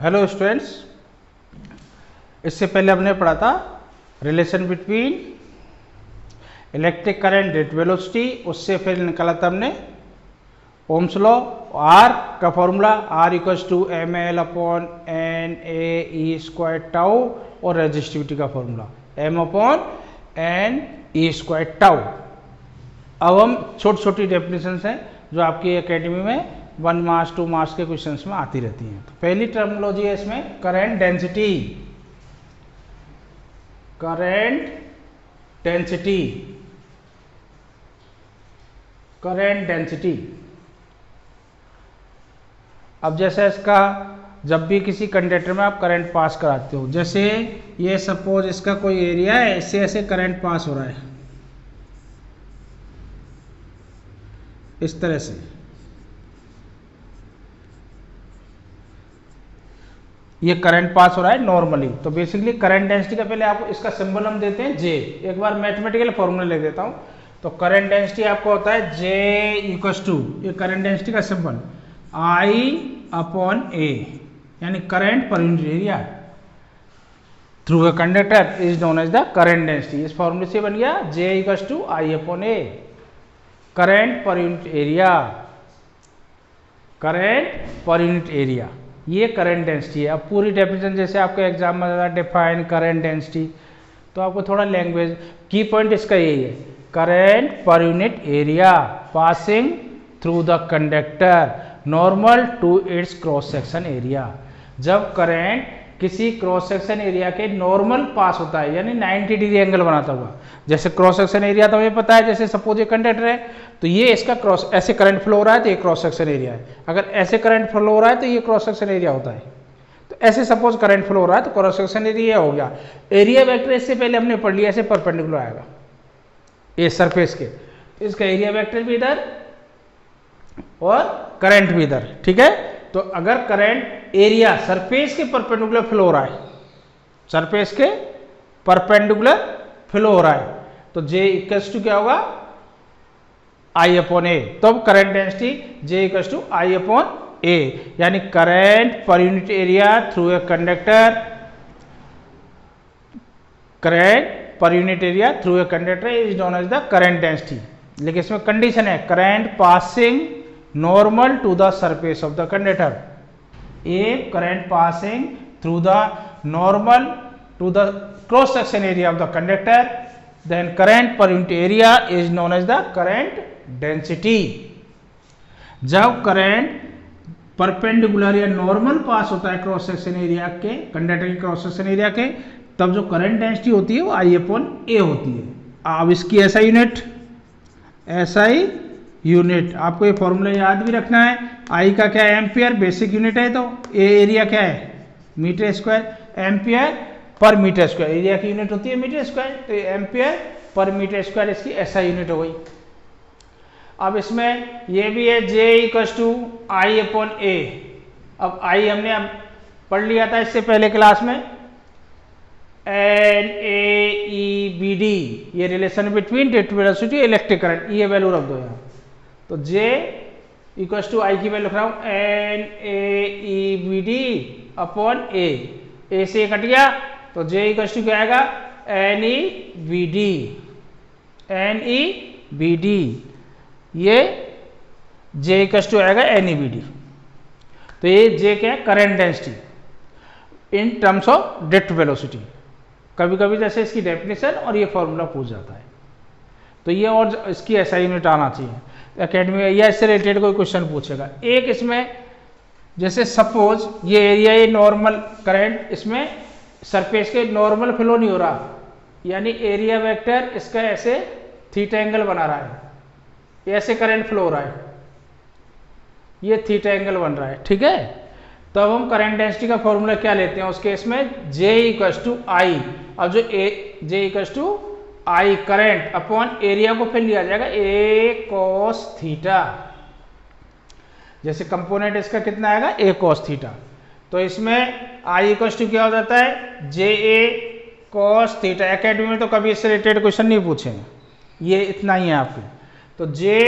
Hello students, इससे पहले हमने पढ़ा था relation between electric current rate velocity. उससे फिर निकाला था हमने ओम्स लॉ, आर का formula R equals to M L upon N A E square tau और रेजिस्टिविटी का formula M upon N E square tau. अब हम छोटी छोटी डेफिनेशंस हैं जो आपकी एकेडमी में 1 मार्क्स 2 मार्क्स के क्वेश्चंस में आती रहती हैं। तो पहली टर्मिनोलॉजी है इसमें current density. Current density, current density. अब जैसे इसका जब भी किसी कंडक्टर में आप करंट पास कराते हो, जैसे ये सपोज इसका कोई एरिया है, इससे ऐसे करंट पास हो रहा है इस तरह से, ये करंट पास हो रहा है नॉर्मली। तो बेसिकली करंट डेंसिटी का पहले आपको इसका सिंबल हम देते हैं जे। एक बार मैथमेटिकल फॉर्मूला ले देता हूं। तो करंट डेंसिटी आपको होता है जे इक्वल्स टू, ये करंट डेंसिटी का सिंबल आई अपॉन ए, यानी करंट पर unit area through a conductor is known as the current density. इस फॉर्मूले से बन गया J equals to I upon A, current पर यूनिट एरिया, करंट पर यूनिट एरिया, ये करंट डेंसिटी है। अब पूरी डेफिनेशन जैसे आपके एग्जाम में डिफाइन करंट डेंसिटी, तो आपको थोड़ा लैंग्वेज की पॉइंट इसका यही है, करंट पर unit area passing through the conductor normal to its cross section area. जब करंट किसी क्रॉस सेक्शन एरिया के नॉर्मल पास होता है, यानी 90 डिग्री एंगल बनाता हुआ, जैसे क्रॉस सेक्शन एरिया तो हमें पता है, जैसे सपोज ये कंडक्टर है तो ये इसका क्रॉस ऐसे करंट फ्लो हो रहा है तो ये क्रॉस सेक्शन एरिया है। अगर ऐसे करंट फ्लो हो रहा है तो ये क्रॉस सेक्शन एरिया होता है। तो ऐसे सपोज करंट फ्लो हो रहा है तो क्रॉस सेक्शन एरिया हो गया। एरिया वेक्टर इससे पहले हमने पढ़ लिया, ऐसे परपेंडिकुलर आएगा ये सरफेस के, तो इसका एरिया वेक्टर भी इधर और करंट भी इधर, ठीक है। तो अगर करंट एरिया सरफेस के परपेंडिकुलर फ्लो हो रहा है, सरफेस के परपेंडिकुलर फ्लो हो रहा है, तो जे इक्वल्स टू क्या होगा आई अपॉन ए। तो current density J equals to I upon A, यानी करंट पर unit area through a conductor, current पर unit area through a conductor is known as the current density. लेकिन इसमें condition है, current passing normal to the surface of the conductor. A current passing through the normal to the cross section area of the conductor, then current per unit area is known as the current density। जब current perpendicular या normal pass होता है cross section area के, conductor के cross section area के, तब जो current density होती है वो आई अपॉन ए होती है। अब इसकी एसआई यूनिट, एसआई यूनिट आपको ये फॉर्मूला याद भी रखना है। आई का क्या है, एम्पियर बेसिक यूनिट है, तो ए एरिया क्या है metre square, ampere per metre square, area की यूनिट होती है मीटर स्क्वायर, तो एम्पियर पर मीटर स्क्वायर इसकी ऐसा यूनिट हो गई। अब इसमें ये भी है J equals to I upon ए। अब आई हमने अब पढ़ लिया था इससे पहले क्लास में, N A E B D, ये relation between rate velocity electric current, ये वैल्यू रख दो यहाँ। तो जे इक्वल्स टू आई की वैल्यू रख रहा हूँ N A E B D upon A से कट गया, तो जे इक्वल्स टू क्या आएगा N E B D, N E B D, ये जे इक्वल्स टू आएगा एन ई बी डी। तो ये जे क्या है, current density in terms of drift velocity. कभी कभी जैसे इसकी डेफिनेशन और ये फॉर्मूला पूछ जाता है, तो ये और इसकी ऐसा यूनिट आना चाहिए एकेडमी में, या इससे रिलेटेड कोई क्वेश्चन पूछेगा। एक इसमें जैसे सपोज ये एरिया, ये नॉर्मल करंट इसमें सरफेस के नॉर्मल फ्लो नहीं हो रहा, यानी एरिया वेक्टर इसका ऐसे थीटा एंगल बना रहा है, ऐसे करंट फ्लो हो रहा है, ये थीटा एंगल बन रहा है, ठीक है। तो अब हम करंट डेंसिटी का फॉर्मूला क्या लेते हैं उस केस में, जे इक्वल्स टू आई। अब जो J equals to I current upon area को फिर लिया जाएगा ए कॉस थीटा, जैसे कंपोनेंट इसका कितना आएगा ए कॉस थीटा। तो इसमें आई इक्वल्स टू क्या हो जाता है जे ए कॉस थीटा। एकेडमी में तो कभी इससे रिलेटेड क्वेश्चन नहीं पूछे, ये इतना ही है आपके। तो जे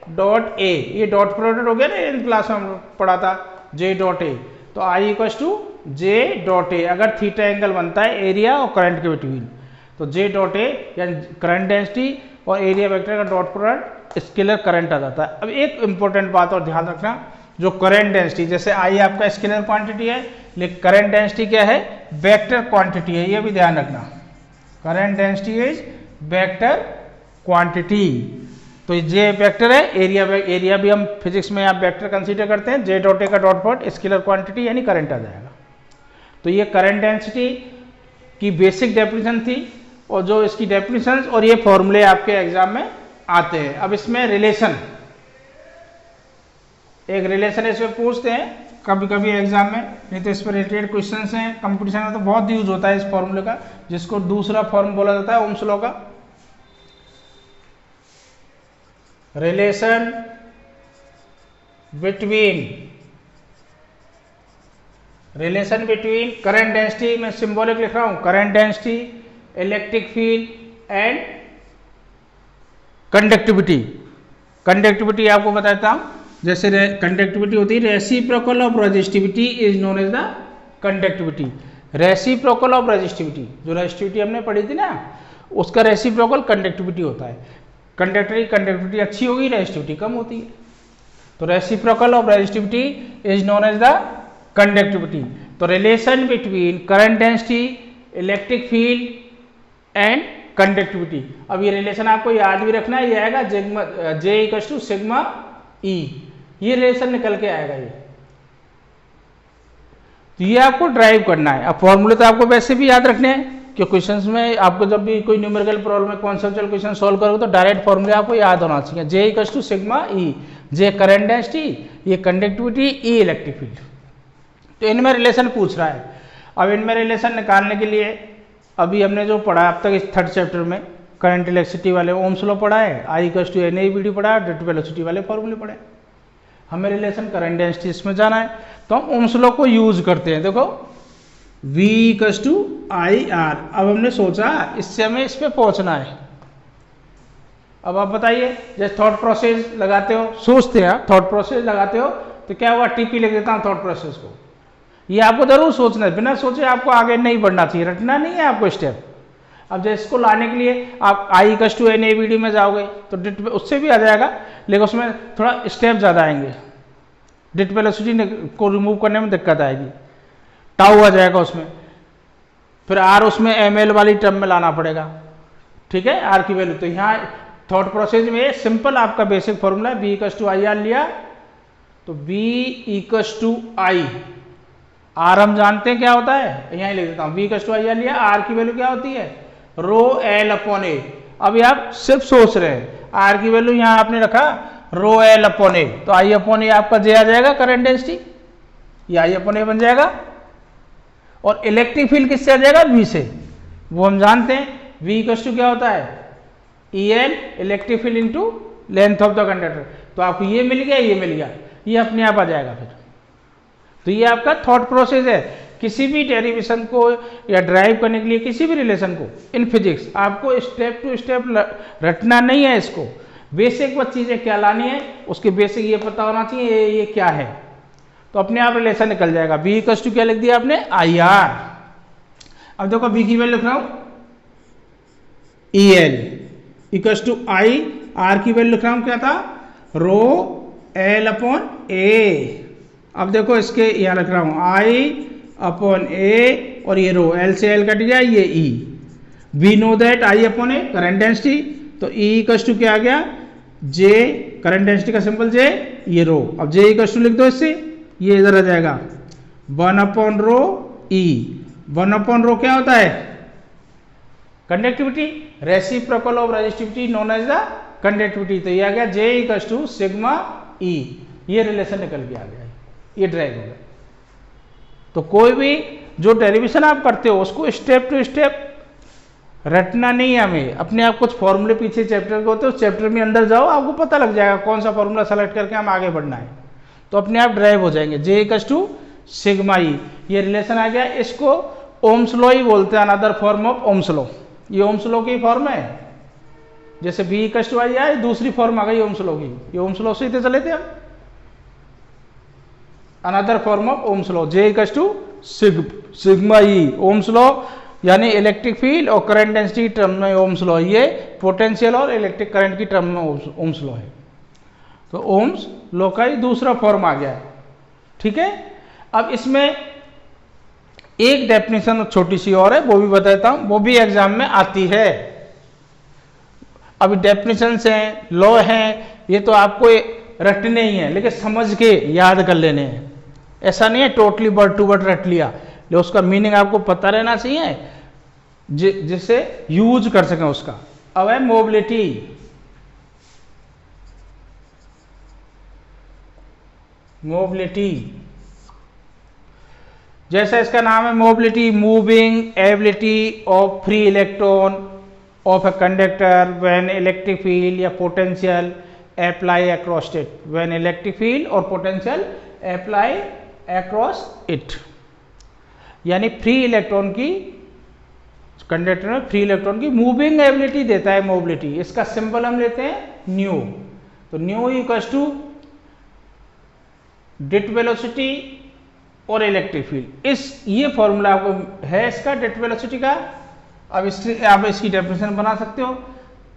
डॉट ए, ये डॉट प्रोडक्ट हो गया ना, इन क्लास में हम पढ़ा था जे डॉट ए, तो I equals to J dot A, अगर थीटा एंगल बनता है एरिया और करंट के बिटवीन, तो जे डॉट ए यानी करंट डेंसिटी और एरिया वेक्टर का डॉट प्रोडक्ट स्केलर करंट आ जाता है। अब एक इंपॉर्टेंट बात और ध्यान रखना, जो करंट डेंसिटी, जैसे आई आपका स्केलर क्वांटिटी है, लेकिन करंट डेंसिटी क्या है, वेक्टर क्वांटिटी है, ये भी ध्यान रखना। Current density is vector quantity, तो जे वेक्टर है, एरिया भी हम फिजिक्स में आप वेक्टर कंसीडर करते हैं, जे डॉट ए का डॉट प्रोडक्ट स्केलर क्वांटिटी यानी करंट आ जाएगा। तो ये करंट डेंसिटी की बेसिक डेफिनेशन थी, और जो इसकी डेफिनेशन और ये फॉर्मूले आपके एग्जाम में आते हैं। अब इसमें रिलेशन, एक रिलेशन इसमें पूछते हैं कभी कभी एग्जाम में, नहीं तो इस पर रिलेटेड क्वेश्चंस हैं, कंपटीशन में तो बहुत यूज होता है इस फॉर्मूले का, जिसको दूसरा फॉर्म बोला जाता है ओम्स लॉ का। रिलेशन बिटवीन करंट डेंसिटी, मैं सिंबॉलिक लिख रहा हूं, current density, electric field and conductivity. Conductivity आपको बताता हूं, जैसे कंडक्टिविटी होती है reciprocal of resistivity is known as the conductivity. Reciprocal of resistivity, जो रेजिस्टिविटी हमने पढ़ी थी ना, उसका रेसिप्रोकल कंडक्टिविटी होता है। कंडक्टिविटी अच्छी होगी, रेजिस्टिविटी कम होती है, तो reciprocal of resistivity is known as the conductivity. तो relation between current density, electric field and conductivity. अब ये रिलेशन आपको याद भी रखना है, ये आएगा जे इक्वल्स टू सिग्मा ई, ये रिलेशन निकल के आएगा ये, तो ये आपको ड्राइव करना है। अब फॉर्मूले तो आपको वैसे भी याद रखने हैं, कि क्वेश्चंस में आपको जब भी कोई न्यूमेरिकल प्रॉब्लम में कॉन्सेप्चुअल क्वेश्चन सॉल्व करोगे तो डायरेक्ट फॉर्मूले आपको याद होना चाहिए। J equals to sigma E, J current density, ये कंडक्टिविटी, ई इलेक्ट्रिक फील्ड। तो इनमें रिलेशन पूछ रहा है। अब इनमें रिलेशन निकालने के लिए अभी हमने जो पढ़ा अब तक इस थर्ड चैप्टर में, करंट इलेक्ट्रिसिटी वाले ओम्स लॉ पढ़ा है, I equals to N A V D पढ़ा है, डायरेक्ट वेलोसिटी वाले फॉर्मूले पढ़े। हमें रिलेशन करंट डेंसिटी इसमें जाना है, तो हम ओम्स लॉ को यूज करते हैं। देखो V equals to I R. अब हमने सोचा इससे हमें इस पे पहुंचना है। अब आप बताइए, जैसे थॉट प्रोसेस लगाते हो, सोचते हैं आप, थॉट प्रोसेस लगाते हो तो क्या हुआ, टीपी लिख देता हूं थॉट प्रोसेस को। ये आपको जरूर सोचना है, बिना सोचे आपको आगे नहीं बढ़ना चाहिए, रटना नहीं है आपको स्टेप। अब जैसे इसको लाने के लिए आप I equals to N A V D में जाओगे तो डिट उससे भी आ जाएगा, लेकिन उसमें थोड़ा स्टेप ज़्यादा आएंगे, डिट वेलोसिटी को रिमूव करने में दिक्कत आएगी, टाउ आ जाएगा उसमें, फिर आर उसमें एम एल वाली टर्म में लाना पड़ेगा, ठीक है, आर की वैल्यू। तो यहाँ थॉट प्रोसेस में सिंपल आपका बेसिक फॉर्मूला है, B equals to I R लिया, तो B equals to I R हम जानते हैं क्या होता है, यहीं लिख देता हूँ, B equals to I R लिया, आर की वैल्यू क्या होती है, रो एल अपॉन ए। अभी आप सिर्फ सोच रहे हैं, आर की वैल्यू यहाँ आपने रखा रो एल अपॉन ए, तो आई अपॉन ए आपका जे आ जाएगा करंट डेंसिटी, ये आई अपॉन ए बन जाएगा। और इलेक्ट्रिक फील्ड किससे आ जाएगा, वी से, वो हम जानते हैं, वी इक्वल्स टू क्या होता है, E L electric field into length of the conductor. तो आपको ये मिल गया, ये मिल गया, ये अपने आप आ जाएगा फिर। तो ये आपका थॉट प्रोसेस है। किसी भी डेरिवेशन को या ड्राइव करने के लिए किसी भी रिलेशन को इन फिजिक्स आपको स्टेप टू स्टेप रटना नहीं है, इसको बेसिक वो चीजें क्या लानी है, उसके बेसिक ये पता होना चाहिए ये क्या है, तो अपने आप रिलेशन निकल जाएगा। बी इक्वल्स टू क्या लिख दिया आपने, आई आर। अब देखो बी की वैल्यू लिख रहा हूं E L equals to I, R की वैल्यू लिख रहा हूं क्या था, रो एल अपॉन ए। अब देखो इसके यहां लिख रहा हूं आई अपॉन ए, और ये रो, एल से एल कट गया, ये E. We know that I upon A current density, तो ई इक्वल्स टू क्या आ गया, जे करंट डेंसिटी का सिंपल जे, ये रो। अब जे इक्वल्स टू लिख दो इससे, ये इधर आ जाएगा 1 अपॉन रो ई। 1 अपॉन रो क्या होता है, conductivity, reciprocal of resistivity known as the conductivity. तो ये आ गया J equals to sigma E, ये रिलेशन निकल के आ गया, ये ड्राइव हो गया। तो कोई भी जो डेरिवेशन आप करते हो उसको स्टेप टू स्टेप रटना नहीं है हमें, अपने आप कुछ फॉर्मूले पीछे चैप्टर के होते हैं, उस चैप्टर में अंदर जाओ, आपको पता लग जाएगा कौन सा फॉर्मूला सेलेक्ट करके हम आगे बढ़ना है, तो अपने आप ड्राइव हो जाएंगे। जे इक्वल्स टू सिग्मा ई, ये रिलेशन आ गया, इसको ओम्स लॉ ही बोलते हैं, another form of Ohm's law. ये ओम्स लॉ की फॉर्म है, जैसे बी इक्वल्स टू आई आए, दूसरी फॉर्म आ गई ओम्स लॉ की, ये ओम्स लॉ से ही तो चले थे हम। Another form of Ohm's law, J equals to sigma E. Ohm's law यानी इलेक्ट्रिक फील्ड और करंट डेंसिटी की टर्म में ओम्स लॉ, ये पोटेंशियल और इलेक्ट्रिक करंट की टर्म में ओम्स लॉ है। तो ओम्स लॉ का ही दूसरा फॉर्म आ गया है, ठीक है। अब इसमें एक डेफिनेशन छोटी सी और है, वो भी बताता हूं, वो भी एग्जाम में आती है। अभी डेफिनेशंस हैं, लॉ हैं, ये तो आपको रटने ही है, लेकिन समझ के याद कर लेने हैं। ऐसा नहीं है टोटली वर्ड टू वर्ड रट लिया, लेकिन उसका मीनिंग आपको पता रहना चाहिए जिससे यूज कर सकें उसका। अब है मोबिलिटी। मोबिलिटी जैसा इसका नाम है, mobility, moving ability of free electron of a conductor when electric field या potential apply across it, when electric field और पोटेंशियल अप्लाई अक्रॉस इट। यानी फ्री इलेक्ट्रॉन की, कंडक्टर में फ्री इलेक्ट्रॉन की मूविंग एबिलिटी देता है मोबिलिटी। इसका symbol हम लेते हैं न्यू। तो न्यू इक्वल्स टू डिट वेलोसिटी और इलेक्ट्रिक फील्ड। ये फॉर्मूला आपको है इसका डिट वेलोसिटी का। अब आप इसकी डेफिनेशन बना सकते हो,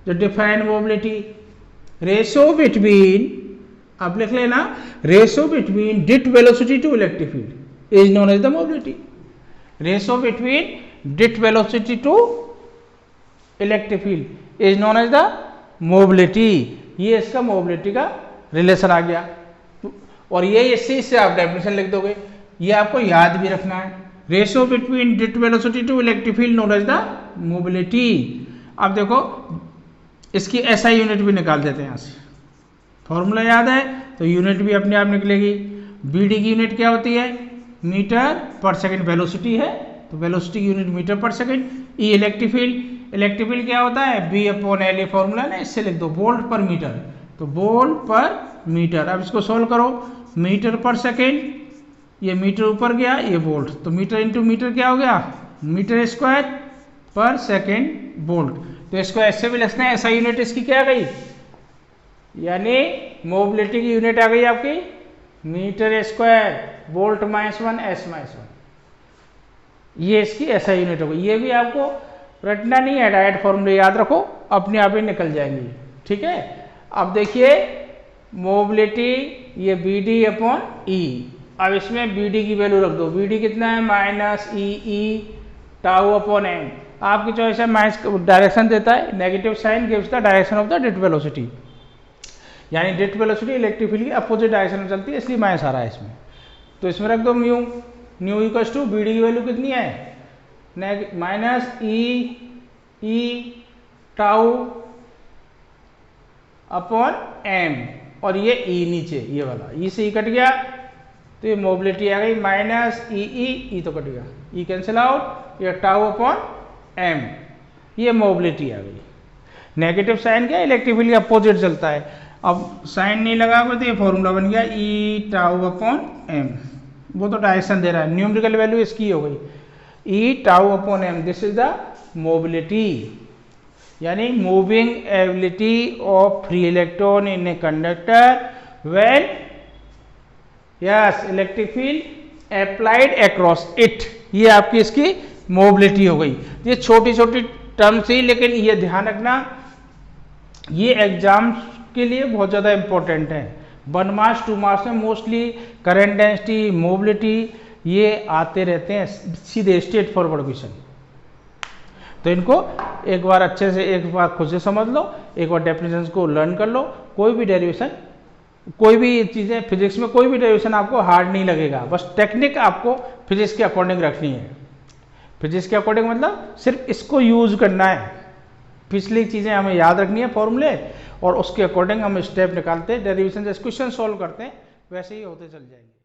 जो डिफाइंड मोबिलिटी, रेशो बिटवीन, आप लिख लेना, रेशो बिटवीन डिट velocity to electric field is known as the mobility. Ratio between डिट velocity to electric field is known as the mobility. ये इसका मोबिलिटी का रिलेशन आ गया। और ये इससे आप डेफिनेशन लिख दोगे, ये आपको याद भी रखना है। रेशो बिटवीन डिट velocity to electric field known as the mobility. अब देखो इसकी एसआई यूनिट भी निकाल देते हैं, यहाँ से फॉर्मूला याद है तो यूनिट भी अपने आप निकलेगी। बीडी की यूनिट क्या होती है, मीटर पर सेकंड वेलोसिटी है, तो वेलोसिटी की यूनिट मीटर पर सेकंड। ई इलेक्ट्रिक फील्ड, इलेक्ट्रिक फील्ड क्या होता है, बी अपॉन एल, ये फॉर्मूला ना, इससे लिख दो वोल्ट पर मीटर, तो वोल्ट पर मीटर। अब इसको सोल्व करो, मीटर पर सेकेंड, ये मीटर ऊपर गया, ये वोल्ट, तो मीटर इंटू मीटर क्या हो गया, मीटर स्क्वायर पर सेकेंड वोल्ट। तो इसको ऐसे भी लिखना है, ऐसा यूनिट इसकी क्या आ गई, यानी मोबिलिटी की यूनिट आ गई आपकी मीटर स्क्वायर, वोल्ट -1 एस -1, ये इसकी ऐसा यूनिट हो गई। ये भी आपको रटना नहीं है, डायरेक्ट फॉर्मूले याद रखो, अपने आप ही निकल जाएंगी, ठीक है। अब देखिए मोबिलिटी, ये बी डी अपॉन ई। अब इसमें बी डी की वैल्यू रख दो, बी डी कितना है -ई टाउ अपॉन एम। आपकी चॉइस है, माइनस डायरेक्शन देता है, negative sign gives the direction of the डिट वेलोसिटी, यानी डिट वेलोसिटी इलेक्ट्रिक फील्ड की अपोजिट डायरेक्शन में चलती है, इसलिए माइनस आ रहा है इसमें। तो इसमें रख दो mu, nu equals to B D की वैल्यू कितनी है, -ई टाउ अपॉन एम, और ये ई नीचे, ये वाला ई से ई कट गया, तो ये मोबिलिटी आ गई -ई तो कट गया, ई कैंसिल आउट, ये टाउ अपॉन एम, ये मोबिलिटी आ गई। नेगेटिव साइन क्या, इलेक्ट्रिक फील्ड के अपोजिट चलता है। अब साइन नहीं लगा हुआ तो ये फॉर्मूला बन गया ई टाउ अपॉन एम, वो तो डायरेक्शन दे रहा है, न्यूमेरिकल वैल्यू इसकी हो गई E tau upon M. This is the mobility, यानी moving ability of free electron in a conductor when yes electric field applied across it, ये आपकी इसकी मोबिलिटी हो गई। ये छोटी छोटी टर्म थी, लेकिन ये ध्यान रखना, ये एग्जाम के लिए बहुत ज़्यादा इंपॉर्टेंट है। 1 मार्क्स 2 मार्क्स में मोस्टली करंट डेंसिटी, मोबिलिटी ये आते रहते हैं सीधे स्ट्रेट फॉरवर्ड क्वेश्चन। तो इनको एक बार अच्छे से, एक बार खुद से समझ लो, एक बार डेफिनेशंस को लर्न कर लो। कोई भी डेरिवेशन, कोई भी चीज़ें फिजिक्स में, कोई भी डेरिवेशन आपको हार्ड नहीं लगेगा, बस टेक्निक आपको फिजिक्स के अकॉर्डिंग रखनी है। फिजिक्स के अकॉर्डिंग मतलब सिर्फ इसको यूज करना है, पिछली चीज़ें हमें याद रखनी है फॉर्मूले, और उसके अकॉर्डिंग हम स्टेप निकालते हैं, डेरिवेशन जैसे क्वेश्चन सॉल्व करते हैं वैसे ही होते चल जाएंगे।